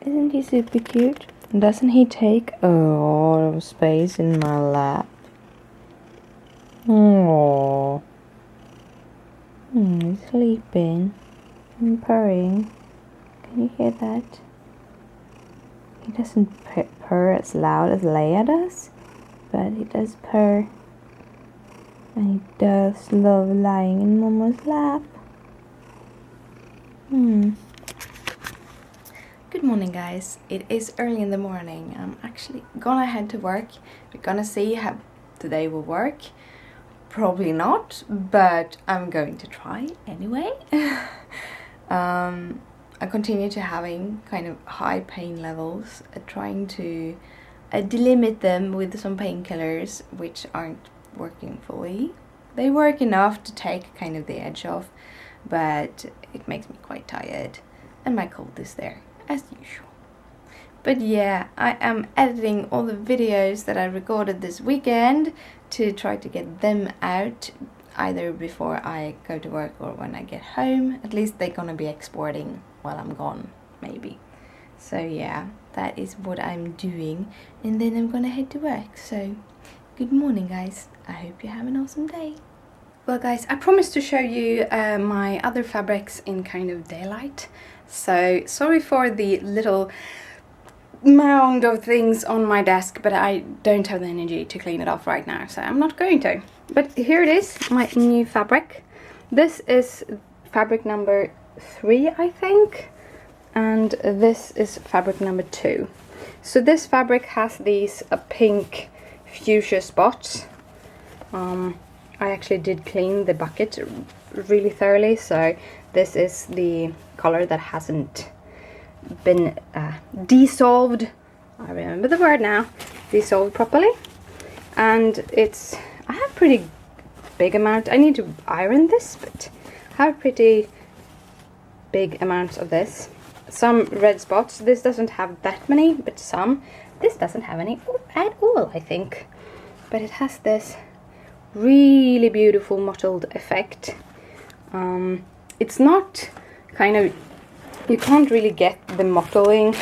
Isn't he super cute? Doesn't he take a lot of space in my lap? Aww. He's sleeping and purring. Can you hear that? He doesn't purr as loud as Leia does, but he does purr. And he does love lying in Momo's lap. Good morning, guys. It is early in the morning. I'm actually gonna head to work. We're gonna see how today will work. Probably not, but I'm going to try anyway. I continue to having kind of high pain levels, trying to delimit them with some painkillers which aren't working fully. They work enough to take kind of the edge off, but it makes me quite tired, and my cold is there as usual. But yeah, I am editing all the videos that I recorded this weekend to try to get them out either before I go to work or when I get home. At least they're gonna be exporting while I'm gone, maybe. So yeah, that is what I'm doing, and then I'm gonna head to work. So good morning, guys. I hope you have an awesome day. Well, guys, I promised to show you my other fabrics in kind of daylight. So sorry for the little mound of things on my desk, but I don't have the energy to clean it off right now, so I'm not going to. But here it is, my new fabric. This is fabric number 3, I think, and this is fabric number 2. So this fabric has these pink fuchsia spots. I actually did clean the bucket really thoroughly, so this is the color that hasn't been desolved. I remember the word now. Desolved properly. And I have pretty big amount. I need to iron this, but I have pretty big amounts of this. Some red spots. This doesn't have that many, but some. This doesn't have any at all, I think. But it has this really beautiful mottled effect. It's not kind of, you can't really get the mottling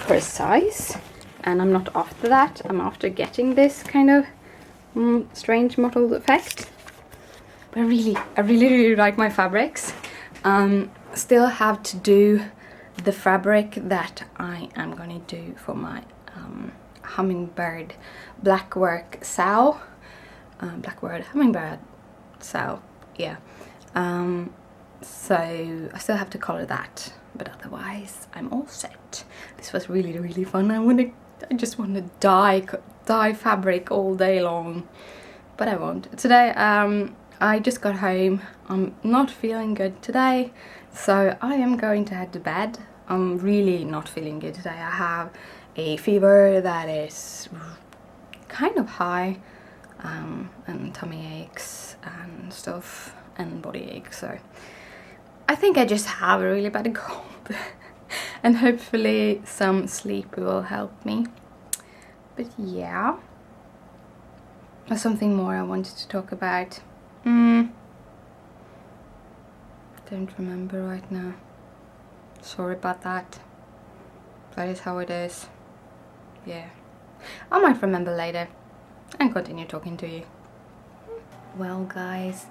precise, and I'm not after that. I'm after getting this kind of strange mottled effect. But I really like my fabrics. Still have to do the fabric that I am going to do for my hummingbird blackwork sow. Blackbird hummingbird sow, yeah. So I still have to color that, but otherwise I'm all set. This was really fun. I just want to dye fabric all day long, but I won't. Today I just got home. I'm not feeling good today, so I am going to head to bed. I'm really not feeling good today. I have a fever that is kind of high, and tummy aches and stuff, and body aches, so I think I just have a really bad cold. And hopefully some sleep will help me. But yeah, there's something more I wanted to talk about. Don't remember right now. Sorry about that. That is how it is. Yeah, I might remember later and continue talking to you. Well, guys,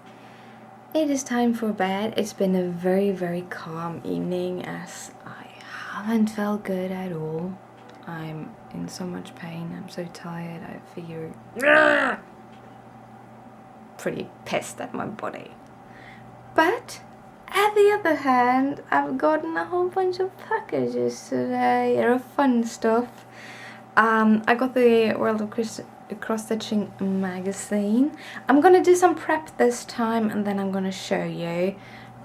it is time for bed. It's been a very calm evening, as I haven't felt good at all. I'm in so much pain. I'm so tired. I feel pretty pissed at my body. But at the other hand, I've gotten a whole bunch of packages today. They're fun stuff. I got the World of Cross-Stitching magazine. I'm gonna do some prep this time, and then I'm gonna show you.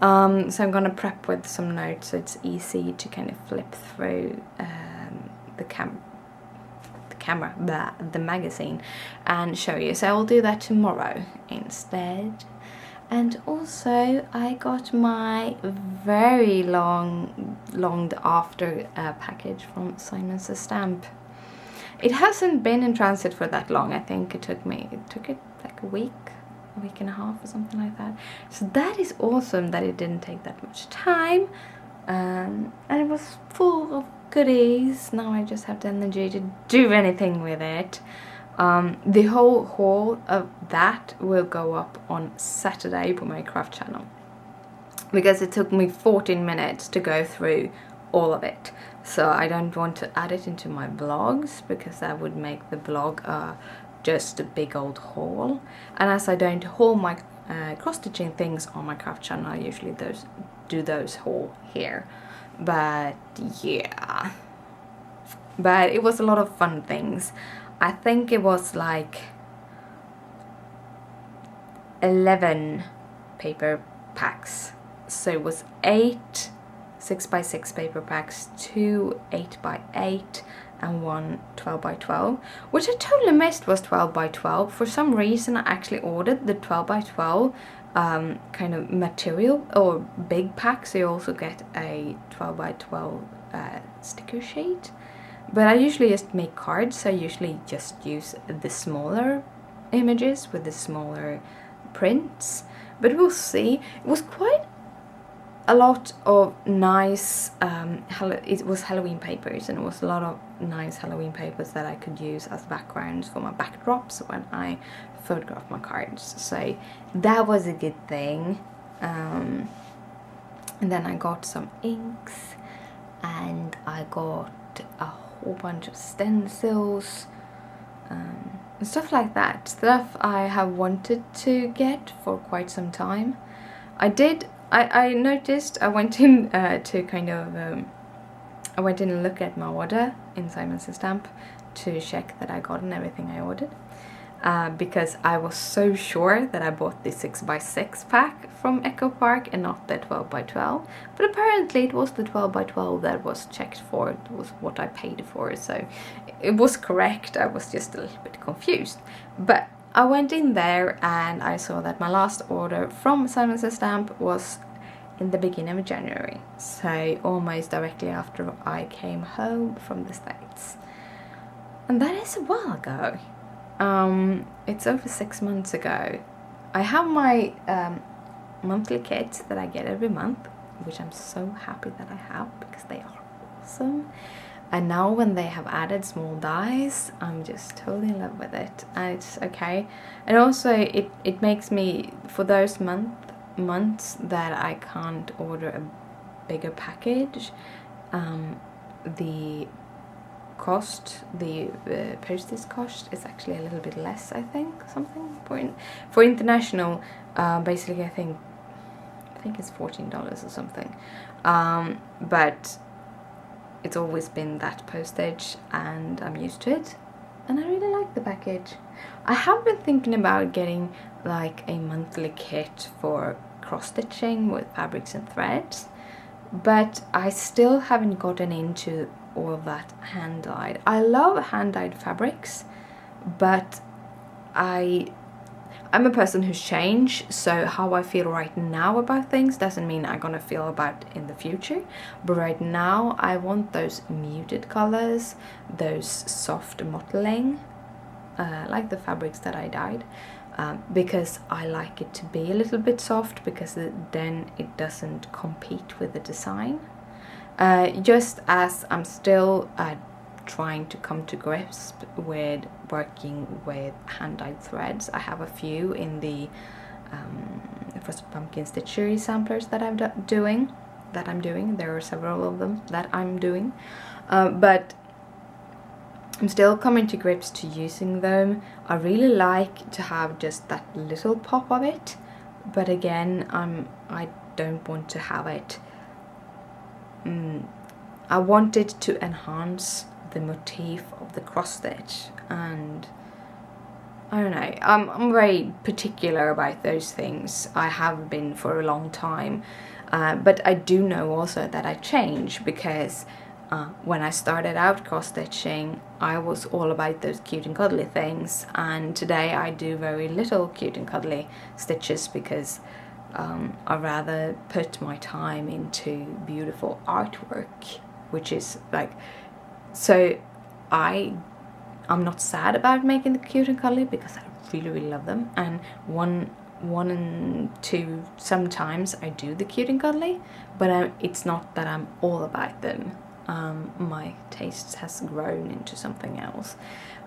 So I'm gonna prep with some notes, so it's easy to kind of flip through the magazine and show you. So I will do that tomorrow instead. And also I got my very longed after package from Simon Says Stamp. It hasn't been in transit for that long. I think it took it like a week and a half or something like that. So that is awesome that it didn't take that much time. And it was full of goodies. Now I just have the energy to do anything with it. The whole haul of that will go up on Saturday for my craft channel, because it took me 14 minutes to go through all of it. So I don't want to add it into my vlogs, because that would make the vlog just a big old haul. And as I don't haul my cross-stitching things on my craft channel, I usually do those haul here. But yeah, but it was a lot of fun things. I think it was like 11 paper packs. So it was 8 6x6 paper packs, 2 8x8, and 1 12x12, which I totally missed was 12x12. For some reason I actually ordered the 12x12 kind of material or big pack, so you also get a 12x12 sticker sheet. But I usually just make cards, so I usually just use the smaller images with the smaller prints. But we'll see. It was quite a lot of nice, it was Halloween papers, and it was a lot of nice Halloween papers that I could use as backgrounds for my backdrops when I photograph my cards. So that was a good thing. And then I got some inks, and I got a whole bunch of stencils, and stuff like that. Stuff I have wanted to get for quite some time. I noticed, I went in to kind of, I went in and looked at my order in Simons & Stamp to check that I gotten everything I ordered. Because I was so sure that I bought the 6x6 pack from Echo Park and not the 12x12. But apparently it was the 12x12 that was checked for. It was what I paid for, so it was correct. I was just a little bit confused. But I went in there and I saw that my last order from Simons & Stamp was in the beginning of January. So almost directly after I came home from the States. And that is a while ago. It's over 6 months ago. I have my monthly kits that I get every month, which I'm so happy that I have, because they are awesome. And now when they have added small dies, I'm just totally in love with it, and it's okay. And also it makes me, for those months that I can't order a bigger package, the cost, the postage cost is actually a little bit less, I think, something for international. Basically I think it's $14 or something, but it's always been that postage and I'm used to it, and I really like the package. I have been thinking about getting like a monthly kit for cross-stitching with fabrics and threads, but I still haven't gotten into all of that hand-dyed. I love hand-dyed fabrics, but I'm a person who's changed, so how I feel right now about things doesn't mean I'm gonna feel about in the future. But right now I want those muted colors, those soft mottling, like the fabrics that I dyed, because I like it to be a little bit soft, because then it doesn't compete with the design. Just as I'm still trying to come to grips with working with hand-dyed threads. I have a few in the Frosted Pumpkin Stitchery samplers that I'm doing. There are several of them that I'm doing, but I'm still coming to grips to using them. I really like to have just that little pop of it, but again, I don't want to have it. I want it to enhance the motif of the cross stitch, and I don't know, I'm very particular about those things. I have been for a long time, but I do know also that I change, because when I started out cross stitching I was all about those cute and cuddly things, and today I do very little cute and cuddly stitches, because I rather put my time into beautiful artwork, which is like, so I'm not sad about making the cute and cuddly, because I really love them, and one and two sometimes I do the cute and cuddly, but it's not that I'm all about them. my taste has grown into something else.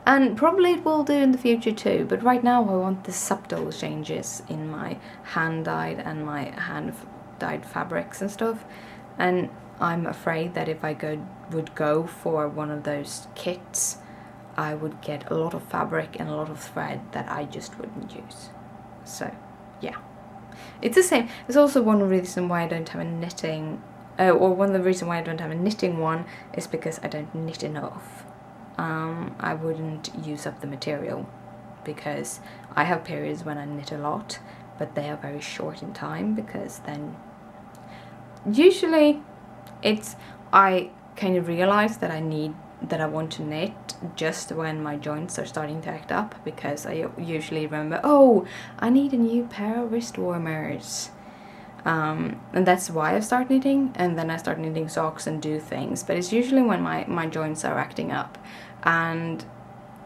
And probably it will do in the future too, but right now I want the subtle changes in my hand-dyed and my hand-dyed fabrics and stuff. And I'm afraid that if I would go for one of those kits, I would get a lot of fabric and a lot of thread that I just wouldn't use. So, yeah. It's the same. It's also one reason why I don't have a knitting, or one of the reasons why I don't have a knitting one is because I don't knit enough. I wouldn't use up the material because I have periods when I knit a lot, but they are very short in time because then usually I kind of realize that I want to knit just when my joints are starting to act up, because I usually remember, oh, I need a new pair of wrist warmers. And that's why I start knitting, and then I start knitting socks and do things. But it's usually when my joints are acting up, and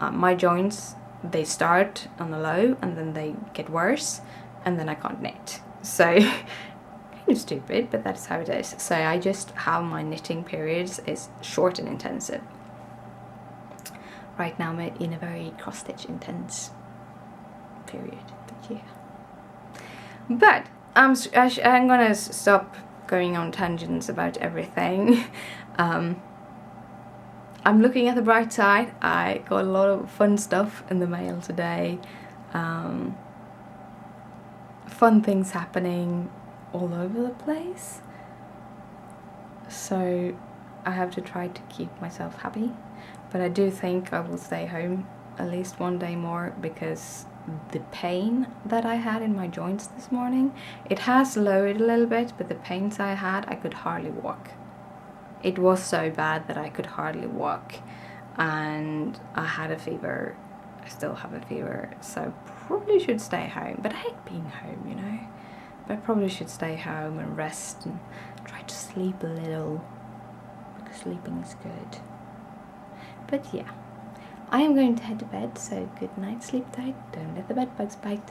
my joints, they start on the low and then they get worse, and then I can't knit. So kind of stupid, but that's how it is. So I just have my knitting periods is short and intensive. Right now I'm in a very cross-stitch intense period, but yeah. But I'm gonna stop going on tangents about everything. I'm looking at the bright side. I got a lot of fun stuff in the mail today. Fun things happening all over the place. So I have to try to keep myself happy. But I do think I will stay home at least one day more, because the pain that I had in my joints this morning, it has lowered a little bit, but the pains I had, I could hardly walk. It was so bad that I could hardly walk, and I had a fever. I still have a fever, so probably should stay home. But I hate being home, you know. But I probably should stay home and rest and try to sleep a little, because sleeping is good. But yeah, I am going to head to bed, so good night, sleep tight, don't let the bed bugs bite.